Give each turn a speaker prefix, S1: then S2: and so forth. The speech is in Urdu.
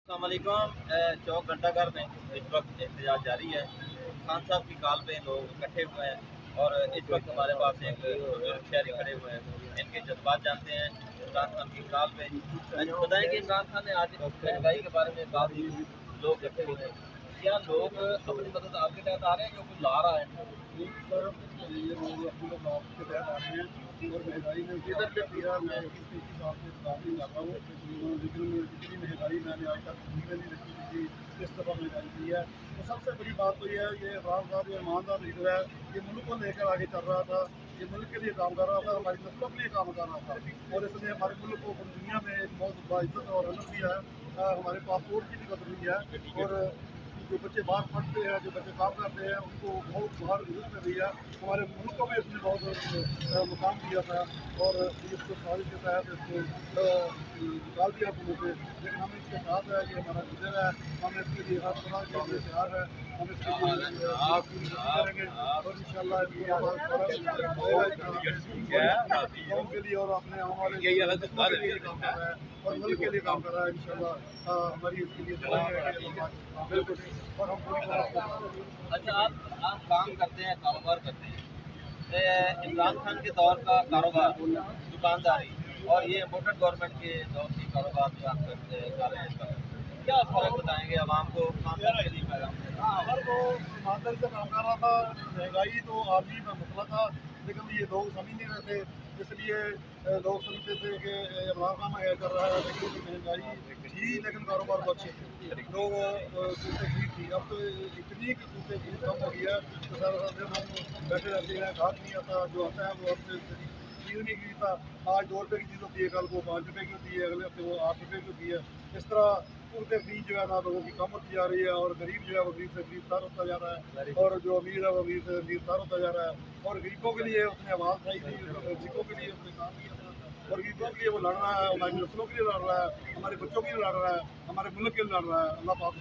S1: السلام علیکم۔ چوک گھنٹہ گھر میں اس وقت احتجاج جاری ہے۔ خان صاحب کی کال پہ لوگ اکٹھے ہوئے ہیں اور اس وقت ہمارے پاس ایک بزرگ شہری کھڑے ہوئے ہیں، ان کے جذبات جانتے ہیں عمران خان کی کال پہ۔ بتائیں کہ عمران خان نے آج مہنگائی کے بارے میں بات کی، لوگ اکٹھے ہوئے ہیں، کیا لوگ اپنی مدد آپ کے تحت آ رہے ہیں جو کوئی لا رہا ہے؟
S2: یہ لوگ اپنی آپ کے تحت آ رہے ہیں اور مہنگائی میں ادھر سے دیا میں کسی حساب سے بات نہیں کرتا ہوں، لیکن جتنی مہنگائی میں نے آج تک زندگی میں نہیں رکھی تھی اس دفعہ مہنگائی کی ہے۔ تو سب سے بڑی بات تو یہ ہے کہ عمران صاحب جو ایماندار لیڈر ہے، یہ ملک کو لے کر آگے چل رہا تھا، یہ ملک کے لیے کام کر رہا تھا، ہماری نسلوں کے لیے کام کر رہا تھا اور اس نے ہمارے ملک کو پوری دنیا میں ایک بہت باعزت اور علم دیا ہے۔ ہمارے پاسپورٹ کی بھی قدر ہوئی ہے اور جو بچے باہر پڑھتے ہیں، جو بچے کام کرتے ہیں، ان کو بہت باہر عزت کر رہی ہے۔ ہمارے ملک کو بھی اس نے بہت مقام دیا تھا اور اس کو سازش کے تحت اس کو نکال دیا حکومت سے، لیکن ہم اس کے ساتھ ہے کہ ہمارا لیڈر ہے، ہم اس کے لیے ہر طرح کے لیے تیار ہے، ہم اس کے لیے پوری کریں گے اور ان شاء اللہ قوم کے لیے اور اپنے آنے والے کے لیے کام کر رہا ہے اور ملک کے لیے کام کر رہا ہے۔ ان شاء اللہ ہماری اس کے لیے دعا ہے کہ بالکل اور ہم پوری کوشش
S1: اچھا، آپ کام کرتے ہیں، کاروبار کرتے ہیں، عمران خان کے دور کا کاروبار دکانداری اور یہ ووٹر گورنمنٹ کے دور کی کاروبار جو آپ کرتے کر رہے ہیں اس وقت، کیا فرق بتائیں گے عوام کو خان صاحب کے لیے پیغام؟
S2: ہر وہ ایمانداری سے کام کر رہا تھا۔ مہنگائی تو عالمی میں مسئلہ تھا، لیکن یہ لوگ سمجھ نہیں رہے تھے، اس لیے لوگ سمجھتے تھے کہ عمران خان یہ کر رہا ہے، لیکن مہنگائی تھی لیکن کاروبار بہت اچھے تھے، لوگ قوتیں ٹھیک تھی۔ اب تو اتنی کہ قوتیں ٹھیک کم ہو گئی ہے تو سارا دن ہم بیٹھے رہتے ہیں، گھاٹ نہیں آتا، جو آتا ہے وہ ہم سے چیز نہیں خریدتا۔ آج 2 روپے کی چیز ہوتی ہے، کل کو 5 روپے کی ہوتی ہے، اگلے ہفتے وہ 8 روپے کی ہوتی ہے۔ اس طرح قوتیں فیس جو ہے نا لوگوں کی کم ہوتی جا رہی ہے اور غریب جو ہے وہ غریب سے غریب تر ہوتا جا رہا ہے اور جو امیر ہے وہ امیر سے امیر تر ہوتا جا رہا ہے اور غریبوں کے لیے اس نے آواز اٹھائی تھی، غریبوں کے لیے اس نے کام کیا تھا اور غریبوں کے لیے وہ لڑ رہا ہے، ہماری نسلوں کے لیے لڑ رہا ہے، ہمارے بچوں کے لیے لڑ رہا ہے، ہمارے ملک کے لیے لڑ رہا ہے۔ اللہ پاک